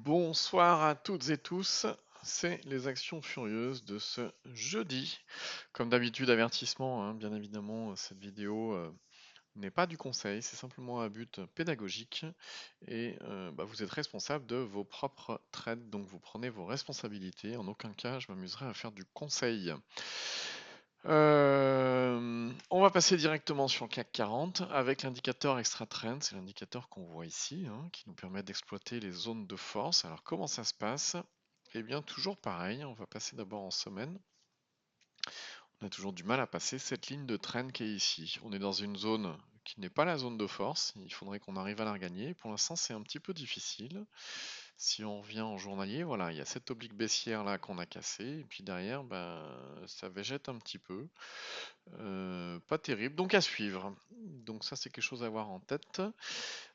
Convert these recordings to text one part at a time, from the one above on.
Bonsoir à toutes et tous, c'est les actions furieuses de ce jeudi. Comme d'habitude, avertissement, hein, bien évidemment, cette vidéo n'est pas du conseil, c'est simplement un but pédagogique et vous êtes responsable de vos propres trades, donc vous prenez vos responsabilités. En aucun cas, je m'amuserai à faire du conseil. On va passer directement sur le CAC 40 avec l'indicateur Extra Trend, c'est l'indicateur qu'on voit ici, hein, qui nous permet d'exploiter les zones de force. Alors comment ça se passe? Eh bien toujours pareil, on va passer d'abord en semaine. On a toujours du mal à passer cette ligne de trend qui est ici. On est dans une zone qui n'est pas la zone de force, il faudrait qu'on arrive à la regagner. Pour l'instant c'est un petit peu difficile. Si on revient en journalier, voilà, il y a cette oblique baissière là qu'on a cassée, et puis derrière, ça végète un petit peu. Pas terrible, donc à suivre. Donc ça c'est quelque chose à avoir en tête.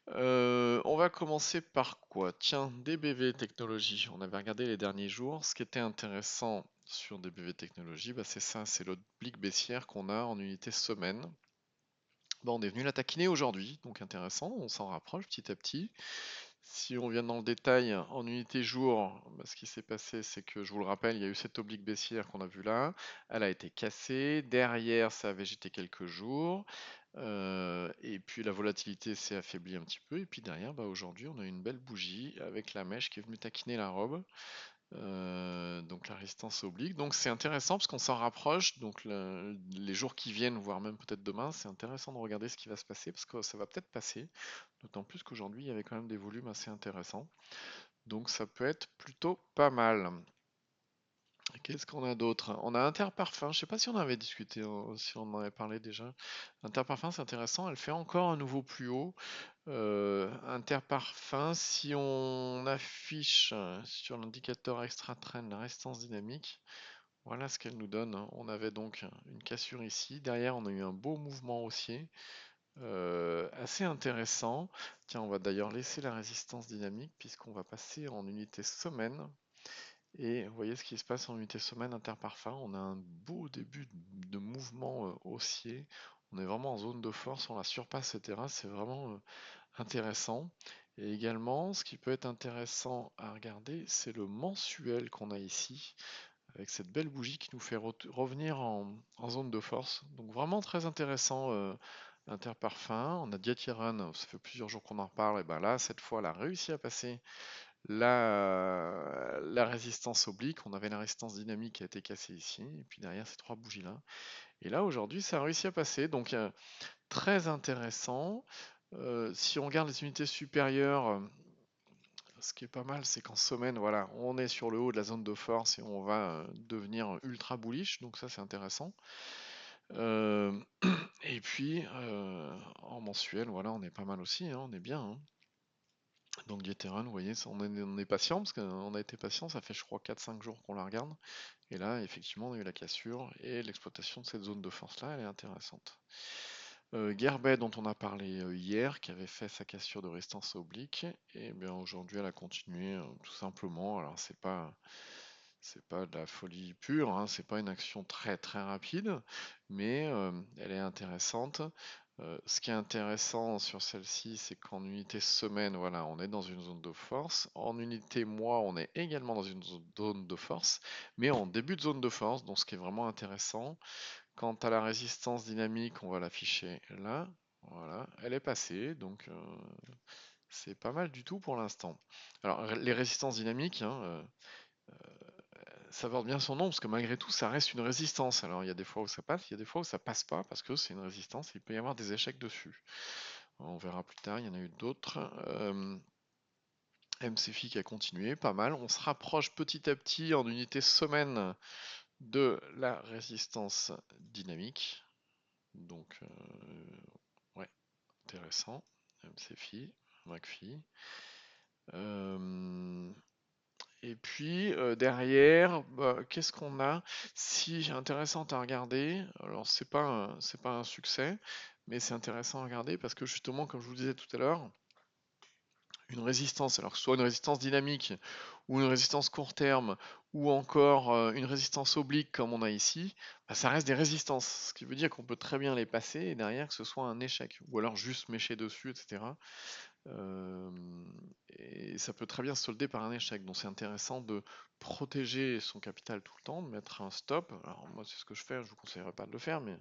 On va commencer par quoi? Tiens, DBV Technologies. On avait regardé les derniers jours. Ce qui était intéressant sur DBV Technologies, c'est ça, c'est l'oblique baissière qu'on a en unité semaine. On est venu la taquiner aujourd'hui, donc intéressant, on s'en rapproche petit à petit. Si on vient dans le détail en unité jour, ce qui s'est passé, c'est que je vous le rappelle, il y a eu cette oblique baissière qu'on a vue là, elle a été cassée, derrière ça a végété quelques jours, et puis la volatilité s'est affaiblie un petit peu, et puis derrière, aujourd'hui, on a une belle bougie avec la mèche qui est venue taquiner la robe. Donc la résistance oblique. Donc c'est intéressant parce qu'on s'en rapproche. Donc les jours qui viennent, voire même peut-être demain, c'est intéressant de regarder ce qui va se passer parce que ça va peut-être passer. D'autant plus qu'aujourd'hui, il y avait quand même des volumes assez intéressants. Donc ça peut être plutôt pas mal. Qu'est-ce qu'on a d'autre? On a Interparfum. Je sais pas si on avait discuté, si on en avait parlé déjà. Interparfum, c'est intéressant. Elle fait encore un nouveau plus haut. Interparfum, si on affiche sur l'indicateur extra trend la résistance dynamique, voilà ce qu'elle nous donne, hein. On avait donc une cassure ici. Derrière, on a eu un beau mouvement haussier, assez intéressant. Tiens, on va d'ailleurs laisser la résistance dynamique puisqu'on va passer en unité semaine. Et vous voyez ce qui se passe en unité semaine Interparfum. On a un beau début de mouvement haussier. On est vraiment en zone de force, on la surpasse, etc. C'est vraiment intéressant. Et également, ce qui peut être intéressant à regarder, c'est le mensuel qu'on a ici, avec cette belle bougie qui nous fait revenir en zone de force. Donc vraiment très intéressant, Interparfum. On a Diatiron, ça fait plusieurs jours qu'on en reparle, et ben là, cette fois, elle a réussi à passer la résistance oblique. On avait la résistance dynamique qui a été cassée ici, et puis derrière ces trois bougies-là. Et là, aujourd'hui, ça a réussi à passer. Donc très intéressant. Si on regarde les unités supérieures, ce qui est pas mal, c'est qu'en semaine, voilà, on est sur le haut de la zone de force et on va devenir ultra bullish, donc ça c'est intéressant. Euh, et puis en mensuel, voilà, on est pas mal aussi, hein, on est bien, hein. Donc Dieteron, vous voyez, on est patient, parce qu'on a été patient, ça fait je crois 4-5 jours qu'on la regarde. Et là, effectivement, on a eu la cassure et l'exploitation de cette zone de force-là, elle est intéressante. Gerbet, dont on a parlé hier, qui avait fait sa cassure de résistance oblique, et bien aujourd'hui elle a continué tout simplement. Alors c'est pas de la folie pure, hein, c'est pas une action très très rapide, mais elle est intéressante. Ce qui est intéressant sur celle-ci, c'est qu'en unité semaine, voilà, on est dans une zone de force. En unité mois, on est également dans une zone de force, mais en début de zone de force, donc ce qui est vraiment intéressant. Quant à la résistance dynamique, on va l'afficher là. Voilà, elle est passée, donc c'est pas mal du tout pour l'instant. Alors, les résistances dynamiques, hein, ça porte bien son nom, parce que malgré tout, ça reste une résistance. Alors, il y a des fois où ça passe, il y a des fois où ça passe pas, parce que c'est une résistance, et il peut y avoir des échecs dessus. On verra plus tard, il y en a eu d'autres. MCFI qui a continué, pas mal. On se rapproche petit à petit en unité semaine de la résistance dynamique. Donc, ouais, intéressant. MCFI, McPhee. Et puis derrière, qu'est-ce qu'on a? Si intéressant à regarder, alors c'est pas un succès, mais c'est intéressant à regarder parce que justement, comme je vous disais tout à l'heure, une résistance, alors que ce soit une résistance dynamique ou une résistance court terme ou encore une résistance oblique comme on a ici, ça reste des résistances, ce qui veut dire qu'on peut très bien les passer et derrière que ce soit un échec ou alors juste mécher dessus, etc. Euh, et ça peut très bien se solder par un échec. Donc c'est intéressant de protéger son capital tout le temps, de mettre un stop. Alors moi c'est ce que je fais, je vous conseillerais pas de le faire, mais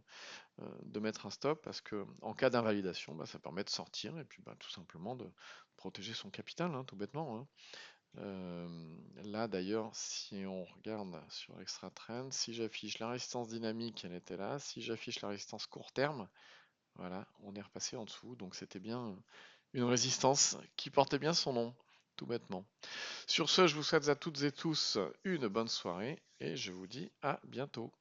de mettre un stop parce que en cas d'invalidation, bah, ça permet de sortir et puis bah, tout simplement de protéger son capital, hein, tout bêtement, hein. Là d'ailleurs, si on regarde sur Extra Trend, si j'affiche la résistance dynamique, elle était là. Si j'affiche la résistance court terme, voilà, on est repassé en dessous. Donc c'était bien une résistance qui portait bien son nom, tout bêtement. Sur ce, je vous souhaite à toutes et tous une bonne soirée et je vous dis à bientôt.